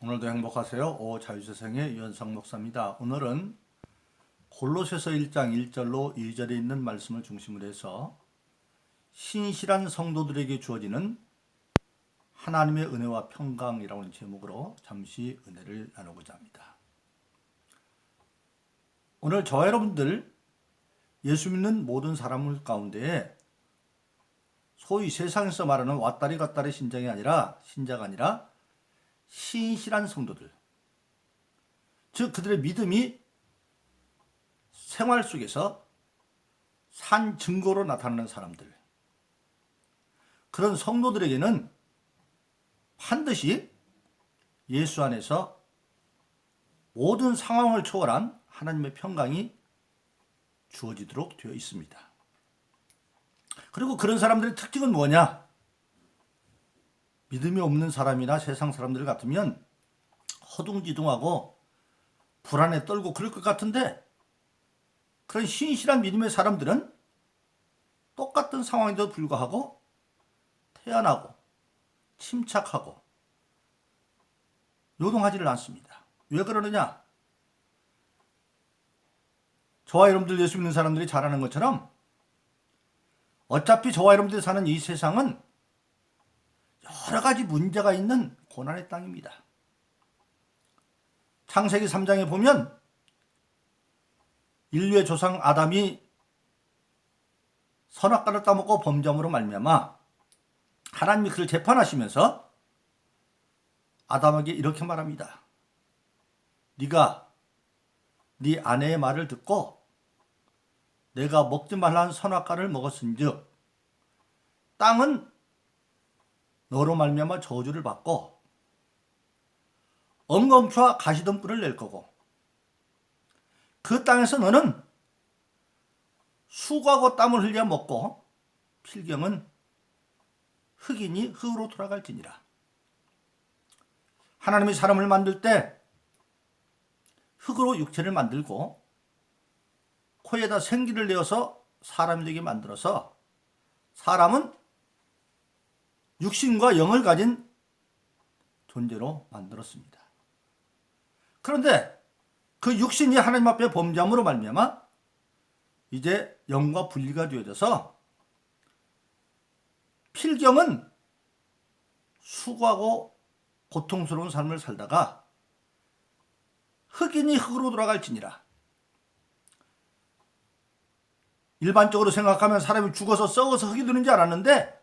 오늘도 행복하세요. 자유세상의 유현상 목사입니다. 오늘은 골로새서 1장 1절로 2절에 있는 말씀을 중심으로 해서 신실한 성도들에게 주어지는 하나님의 은혜와 평강이라는 제목으로 잠시 은혜를 나누고자 합니다. 오늘 저와 여러분들 예수 믿는 모든 사람들 가운데 소위 세상에서 말하는 왔다리 갔다리 신자가 아니라 신실한 성도들, 즉 그들의 믿음이 생활 속에서 산 증거로 나타나는 사람들, 그런 성도들에게는 반드시 예수 안에서 모든 상황을 초월한 하나님의 평강이 주어지도록 되어 있습니다. 그리고 그런 사람들의 특징은 뭐냐? 믿음이 없는 사람이나 세상 사람들 같으면 허둥지둥하고 불안에 떨고 그럴 것 같은데, 그런 신실한 믿음의 사람들은 똑같은 상황에도 불구하고 태연하고 침착하고 요동하지를 않습니다. 왜 그러느냐? 저와 여러분들 예수 믿는 사람들이 잘 아는 것처럼 어차피 저와 여러분들이 사는 이 세상은 여러 가지 문제가 있는 고난의 땅입니다. 창세기 3장에 보면 인류의 조상 아담이 선악과를 따먹고 범죄함으로 말미암아 하나님이 그를 재판하시면서 아담에게 이렇게 말합니다. 네가 네 아내의 말을 듣고 내가 먹지 말라는 선악과를 먹었은즉 땅은 너로 말미암아 저주를 받고 엉겅퀴와 가시덤불을 낼 거고 그 땅에서 너는 수고하고 땀을 흘려 먹고 필경은 흙이니 흙으로 돌아갈지니라. 하나님이 사람을 만들 때 흙으로 육체를 만들고 코에다 생기를 내어서 사람이 되게 만들어서 사람은 육신과 영을 가진 존재로 만들었습니다. 그런데 그 육신이 하나님 앞에 범죄함으로 말미암아 이제 영과 분리가 되어져서 필경은 수고하고 고통스러운 삶을 살다가 흙이니 흙으로 돌아갈지니라. 일반적으로 생각하면 사람이 죽어서 썩어서 흙이 되는 줄 알았는데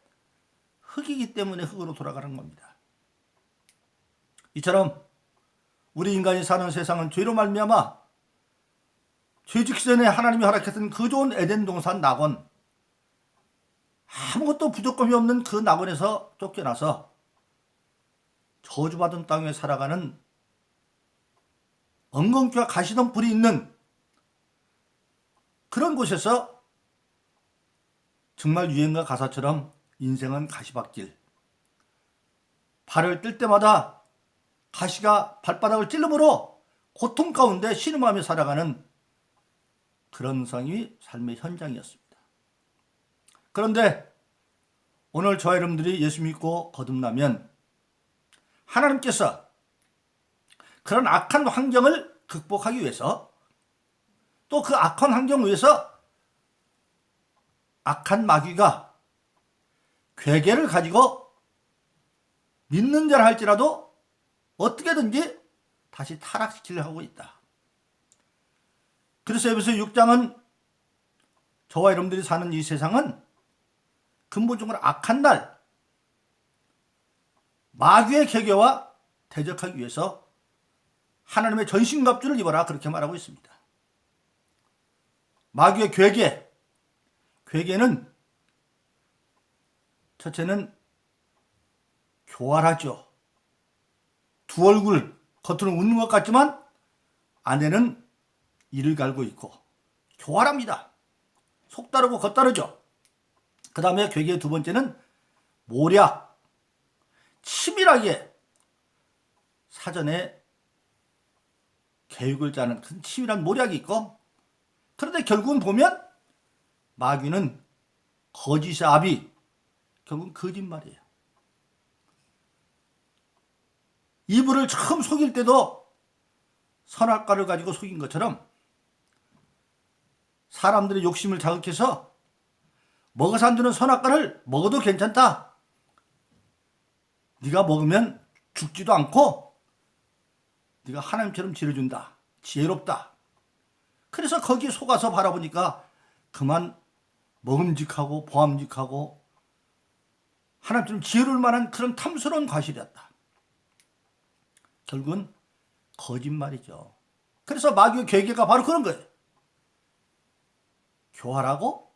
흙이기 때문에 흙으로 돌아가는 겁니다. 이처럼 우리 인간이 사는 세상은 죄로 말미암아 죄 짓기 전에 하나님이 허락했던 그 좋은 에덴 동산 낙원, 아무것도 부족함이 없는 그 낙원에서 쫓겨나서 저주받은 땅에 살아가는 엉겅퀴와 가시덤불이 있는 그런 곳에서 정말 유행가 가사처럼 인생은 가시밭길, 발을 뜰 때마다 가시가 발바닥을 찔러으로 고통 가운데 신음하며 살아가는 그런 상이 삶의 현장이었습니다. 그런데 오늘 저와 여러분들이 예수 믿고 거듭나면 하나님께서 그런 악한 환경을 극복하기 위해서, 또 그 악한 환경 위해서 악한 마귀가 괴계를 가지고 믿는 자라 할지라도 어떻게든지 다시 타락시키려 하고 있다. 그래서 에베소 6장은 저와 여러분들이 사는 이 세상은 근본적으로 악한 날 마귀의 계계와 대적하기 위해서 하나님의 전신갑주를 입어라, 그렇게 말하고 있습니다. 마귀의 괴계는 첫째는 교활하죠. 두 얼굴, 겉으로는 웃는 것 같지만 안에는 이를 갈고 있고 교활합니다. 속다르고 겉다르죠. 그 다음에 괴계의 두 번째는 모략, 치밀하게 사전에 계획을 짜는 큰 치밀한 모략이 있고, 그런데 결국은 보면 마귀는 거짓의 아비, 결국은 거짓말이에요. 이브를 처음 속일 때도 선악과를 가지고 속인 것처럼 사람들의 욕심을 자극해서 먹어서 안 되는 선악과를 먹어도 괜찮다. 네가 먹으면 죽지도 않고 네가 하나님처럼 지려준다. 지혜롭다. 그래서 거기에 속아서 바라보니까 그만 먹음직하고 보암직하고 하나님처럼 지혜로울 만한 그런 탐스러운 과실이었다. 결국은 거짓말이죠. 그래서 마귀의 계계가 바로 그런 거예요. 교활하고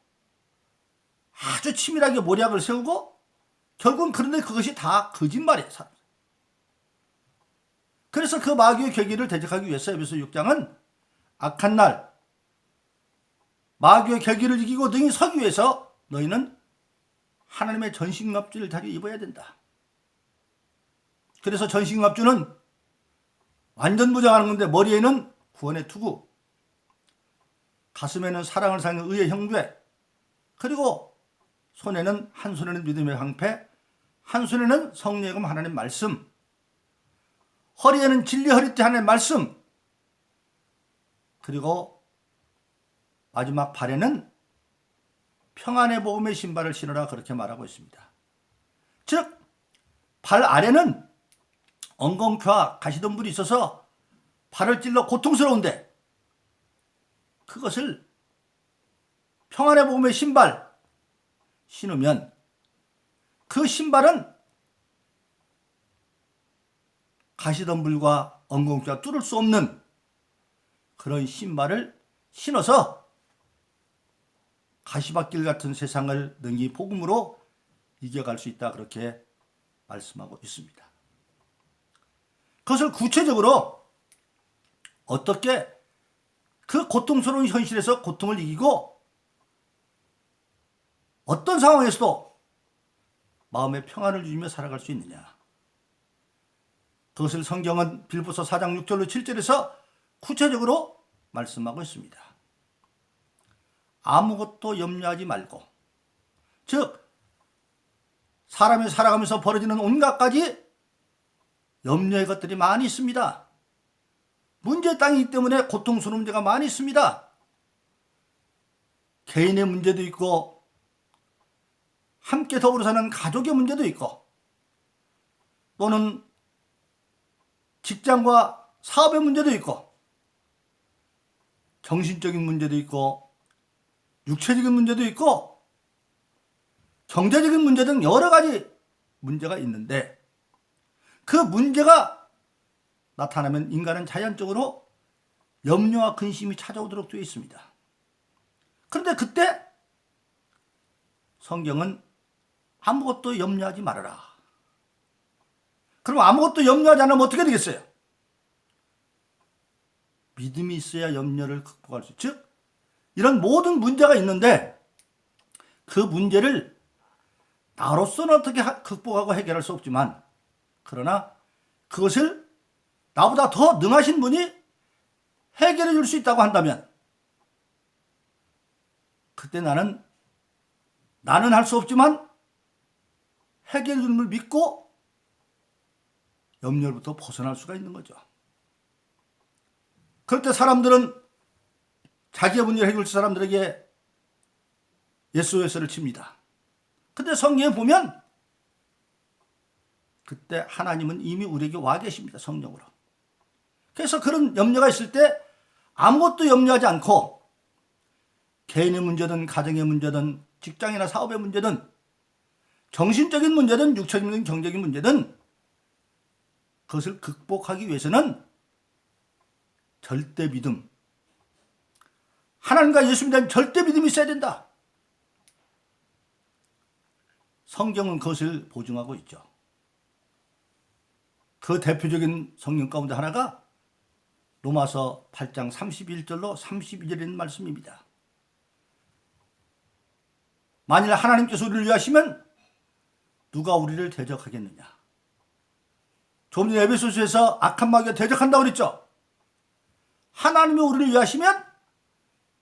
아주 치밀하게 모략을 세우고 결국은 그런데 그것이 다 거짓말이에요. 그래서 그 마귀의 계기를 대적하기 위해서 에베소 6장은 악한 날 마귀의 계기를 이기고 능히 서기 위해서 너희는 하나님의 전신갑주를 잘 입어야 된다. 그래서 전신갑주는 완전 무장하는 건데 머리에는 구원의 투구, 가슴에는 사랑을 사는 의의 형제, 그리고 손에는 한 손에는 믿음의 방패, 한 손에는 성령의 검 하나님 말씀, 허리에는 진리 허리띠 하나님 말씀, 그리고 마지막 발에는 평안의 복음의 신발을 신으라 그렇게 말하고 있습니다. 즉 발 아래는 엉겅퀴와 가시덤불이 있어서 발을 찔러 고통스러운데 그것을 평안의 복음의 신발 신으면 그 신발은 가시덤불과 엉겅퀴가 뚫을 수 없는 그런 신발을 신어서 가시밭길 같은 세상을 능히 복음으로 이겨갈 수 있다 그렇게 말씀하고 있습니다. 그것을 구체적으로 어떻게 그 고통스러운 현실에서 고통을 이기고 어떤 상황에서도 마음의 평안을 주며 살아갈 수 있느냐. 그것을 성경은 빌보서 4장 6절로 7절에서 구체적으로 말씀하고 있습니다. 아무것도 염려하지 말고, 즉 사람이 살아가면서 벌어지는 온갖 가지 염려의 것들이 많이 있습니다. 문제 땅이기 때문에 고통스러운 문제가 많이 있습니다. 개인의 문제도 있고 함께 더불어 사는 가족의 문제도 있고 또는 직장과 사업의 문제도 있고 정신적인 문제도 있고 육체적인 문제도 있고 경제적인 문제 등 여러 가지 문제가 있는데 그 문제가 나타나면 인간은 자연적으로 염려와 근심이 찾아오도록 되어 있습니다. 그런데 그때 성경은 아무것도 염려하지 말아라. 그럼 아무것도 염려하지 않으면 어떻게 되겠어요? 믿음이 있어야 염려를 극복할 수 있죠. 즉 이런 모든 문제가 있는데 그 문제를 나로서는 어떻게 극복하고 해결할 수 없지만 그러나 그것을 나보다 더 능하신 분이 해결해 줄 수 있다고 한다면 그때 나는 할 수 없지만 해결해 주는 걸 믿고 염려로부터 벗어날 수가 있는 거죠. 그럴 때 사람들은 자기의 문제를 해결할 사람들에게 SOS를 칩니다. 근데 성경에 보면 그때 하나님은 이미 우리에게 와 계십니다. 성령으로. 그래서 그런 염려가 있을 때 아무것도 염려하지 않고 개인의 문제든 가정의 문제든 직장이나 사업의 문제든 정신적인 문제든 육체적인 경제적인 문제든 그것을 극복하기 위해서는 절대 믿음, 하나님과 예수님에 대한 절대 믿음이 있어야 된다. 성경은 그것을 보증하고 있죠. 그 대표적인 성경 가운데 하나가 로마서 8장 31절로 32절에 있는 말씀입니다. 만일 하나님께서 우리를 위하시면 누가 우리를 대적하겠느냐. 조금 전에 에베소서에서 악한 마귀가 대적한다고 그랬죠. 하나님이 우리를 위하시면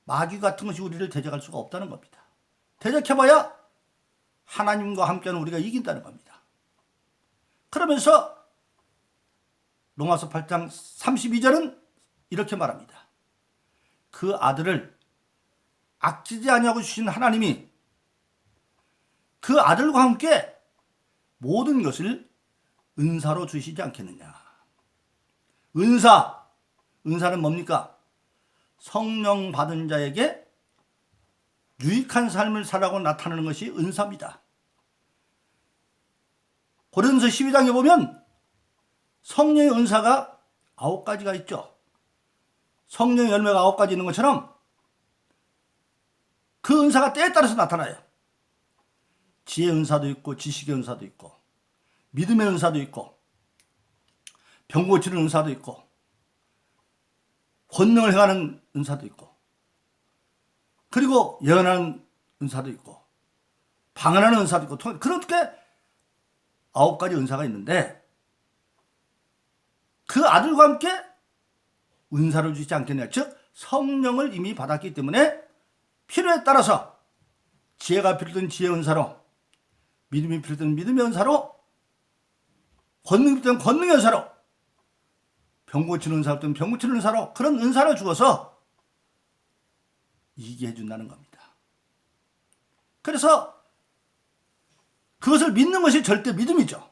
마귀 같은 것이 우리를 대적할 수가 없다는 겁니다. 대적해봐야 하나님과 함께하는 우리가 이긴다는 겁니다. 그러면서 로마서 8장 32절은 이렇게 말합니다. 그 아들을 아끼지 아니하고 주신 하나님이 그 아들과 함께 모든 것을 은사로 주시지 않겠느냐. 은사는 뭡니까? 성령 받은 자에게 유익한 삶을 살라고 나타나는 것이 은사입니다. 고린도서 12장에 보면 성령의 은사가 9가지가 있죠. 성령의 열매가 9가지 있는 것처럼 그 은사가 때에 따라서 나타나요. 지혜의 은사도 있고 지식의 은사도 있고 믿음의 은사도 있고 병 고치는 은사도 있고 권능을 행하는 은사도 있고 그리고 예언하는 은사도 있고 방언하는 은사도 있고 그렇게 9가지 은사가 있는데 그 아들과 함께 은사를 주지 않겠냐. 즉 성령을 이미 받았기 때문에 필요에 따라서 지혜가 필요한 지혜의 은사로 믿음이 필요한 믿음의 은사로 권능이 필요한 권능의 은사로 병 고치는 은사로 필요한 병 고치는 은사로 그런 은사를 주어서 이기게 해준다는 겁니다. 그래서 그것을 믿는 것이 절대 믿음이죠.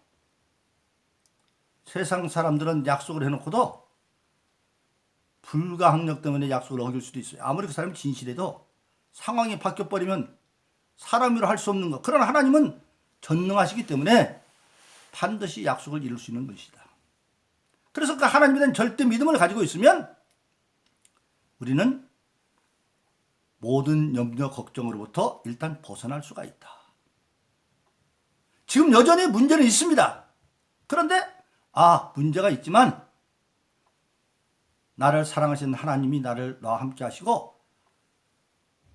세상 사람들은 약속을 해놓고도 불가항력 때문에 약속을 어길 수도 있어요. 아무리 그 사람이 진실해도 상황이 바뀌어버리면 사람으로 할 수 없는 것. 그러나 하나님은 전능하시기 때문에 반드시 약속을 이룰 수 있는 것이다. 그래서 그 하나님에 대한 절대 믿음을 가지고 있으면 우리는 모든 염려 걱정으로부터 일단 벗어날 수가 있다. 지금 여전히 문제는 있습니다. 그런데 문제가 있지만 나를 사랑하시는 하나님이 나와 함께 하시고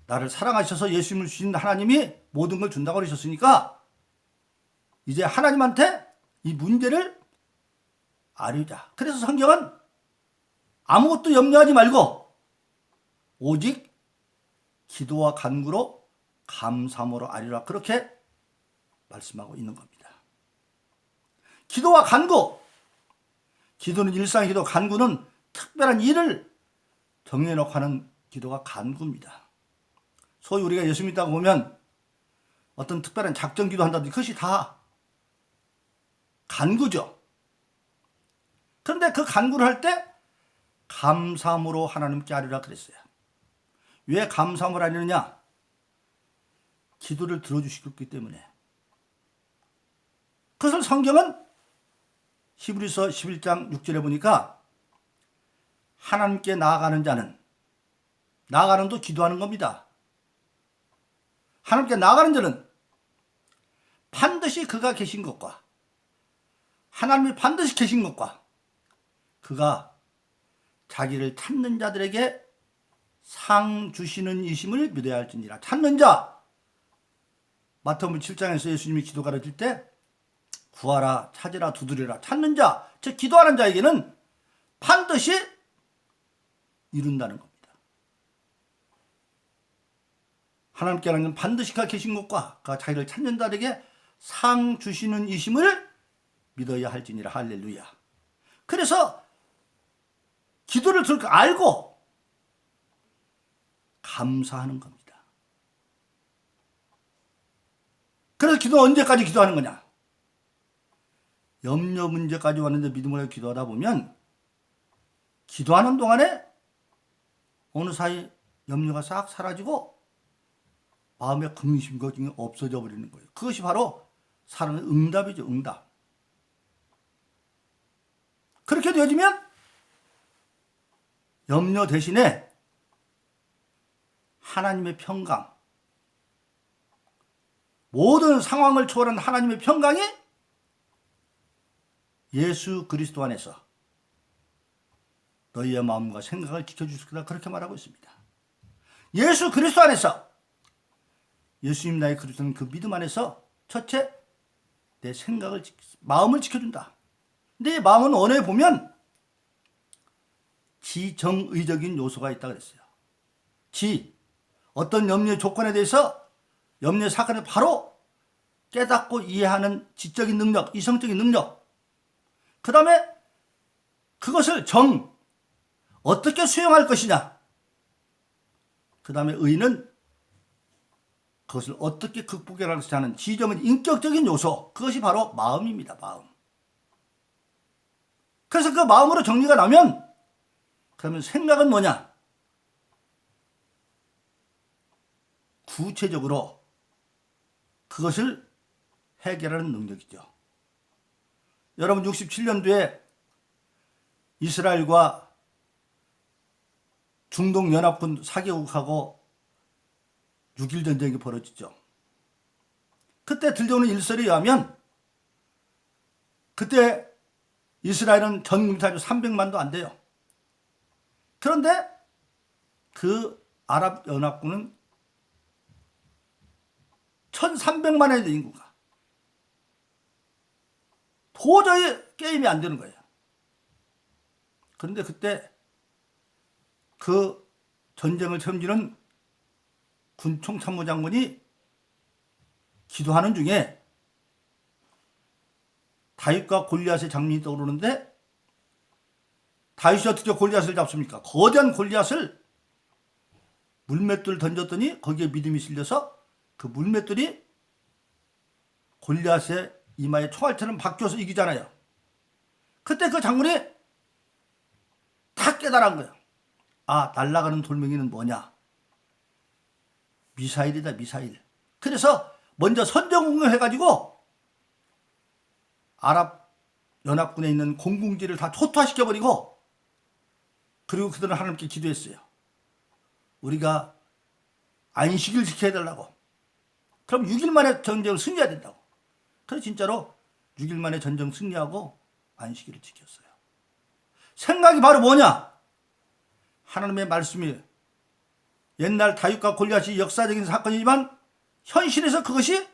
나를 사랑하셔서 예수님을 주신 하나님이 모든 걸 준다고 그러셨으니까 이제 하나님한테 이 문제를 아뢰자. 그래서 성경은 아무것도 염려하지 말고 오직 기도와 간구로 감사함으로 아뢰라. 그렇게 말씀하고 있는 겁니다. 기도와 간구. 기도는 일상의 기도, 간구는 특별한 일을 정해놓고 하는 기도가 간구입니다. 소위 우리가 예수 믿다고 보면 어떤 특별한 작전 기도한다든지 그것이 다 간구죠. 그런데 그 간구를 할 때 감사함으로 하나님께 아뢰라 그랬어요. 왜 감사함으로 아뢰느냐? 기도를 들어주시기 때문에. 그것을 성경은 히브리서 11장 6절에 보니까 하나님께 나아가는 자는 나아가는 도 기도하는 겁니다. 하나님께 나아가는 자는 반드시 그가 계신 것과 하나님이 반드시 계신 것과 그가 자기를 찾는 자들에게 상 주시는 이심을 믿어야 할지니라. 찾는 자, 마태복음 7장에서 예수님이 기도 가르칠 때 구하라, 찾으라, 두드리라. 찾는 자, 즉 기도하는 자에게는 반드시 이룬다는 겁니다. 하나님께는 반드시 그가 계신 것과 그가 자기를 찾는 자에게 상 주시는 이심을 믿어야 할지니라. 할렐루야. 그래서 기도를 들고 알고 감사하는 겁니다. 그래서 기도는 언제까지 기도하는 거냐? 염려 문제까지 왔는데 믿음으로 해서 기도하다 보면 기도하는 동안에 어느 사이 염려가 싹 사라지고 마음의 근심 걱정이 없어져 버리는 거예요. 그것이 바로 사람의 응답이죠. 응답. 그렇게 되어지면 염려 대신에 하나님의 평강, 모든 상황을 초월한 하나님의 평강이 예수 그리스도 안에서 너희의 마음과 생각을 지켜주실 거다. 그렇게 말하고 있습니다. 예수 그리스도 안에서, 예수님 나의 그리스도는 그 믿음 안에서 첫째 내 생각을, 마음을 지켜준다. 내 마음은 언어에 보면 지정의적인 요소가 있다고 그랬어요. 어떤 염려의 조건에 대해서, 염려의 사건을 바로 깨닫고 이해하는 지적인 능력, 이성적인 능력. 그 다음에 그것을 어떻게 수용할 것이냐. 그 다음에 의는 그것을 어떻게 극복해야 하는 지점은 인격적인 요소. 그것이 바로 마음입니다. 마음. 그래서 그 마음으로 정리가 나면 그러면 생각은 뭐냐? 구체적으로 그것을 해결하는 능력이죠. 여러분 67년도에 이스라엘과 중동연합군 4개국하고 6.1 전쟁이 벌어지죠. 그때 들려오는 일설에 의하면 그때 이스라엘은 전국민 300만도 안 돼요. 그런데 그 아랍연합군은 1300만의 인구가 도저히 게임이 안 되는 거예요. 그런데 그때 그 전쟁을 책임지는 군총참모장군이 기도하는 중에 다윗과 골리앗의 장면이 떠오르는데 다윗이 어떻게 골리앗을 잡습니까? 거대한 골리앗을 물맷돌을 던졌더니 거기에 믿음이 실려서 그 물맷돌이 골리앗의 이마에 총알처럼 박혀서 이기잖아요. 그때 그 장군이 다 깨달은 거예요. 아, 날아가는 돌멩이는 뭐냐? 미사일이다, 미사일. 그래서 먼저 선제공격해가지고 아랍연합군에 있는 공군지를 다 초토화시켜버리고 그리고 그들은 하나님께 기도했어요. 우리가 안식일 지켜야 되려고. 그럼 6일 만에 전쟁을 승리해야 된다고. 그래서 진짜로 6일 만에 전쟁 승리하고 안식일을 지켰어요. 생각이 바로 뭐냐? 하나님의 말씀이 옛날 다윗과 골리앗이 역사적인 사건이지만 현실에서 그것이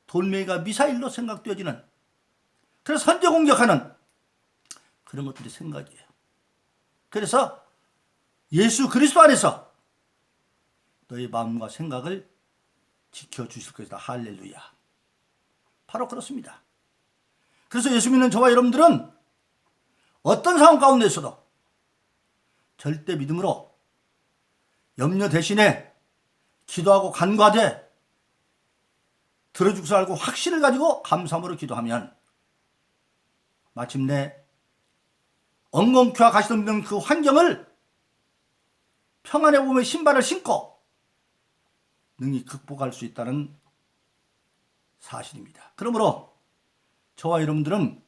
돌멩이가 미사일로 생각되어지는, 그래서 선제 공격하는 그런 것들이 생각이에요. 그래서 예수 그리스도 안에서 너의 마음과 생각을 지켜주실 것이다. 할렐루야. 바로 그렇습니다. 그래서 예수 믿는 저와 여러분들은 어떤 상황 가운데서도 절대 믿음으로 염려 대신에 기도하고 간구하되 들어줄 줄 알고 확신을 가지고 감사함으로 기도하면 마침내 엉겅퀴와 가시덤비는 그 환경을 평안의 몸의 신발을 신고 능히 극복할 수 있다는 사실입니다. 그러므로 저와 여러분들은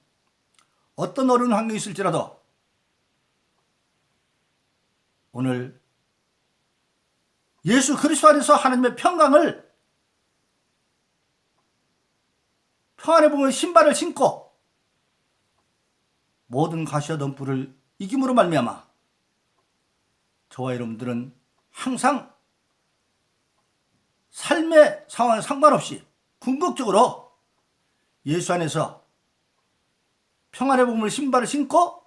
어떤 어려운 환경이 있을지라도 오늘 예수 그리스도 안에서 하나님의 평강을, 평안의 몸의 신발을 신고 모든 가시와 덤불을 이김으로 말미암아 저와 여러분들은 항상 삶의 상황에 상관없이 궁극적으로 예수 안에서 평안의 몸을 신발을 신고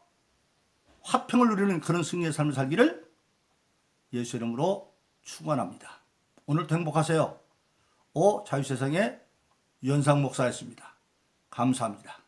화평을 누리는 그런 승리의 삶을 살기를 예수 이름으로 축원합니다. 오늘도 행복하세요. 자유세상의 유현상 목사였습니다. 감사합니다.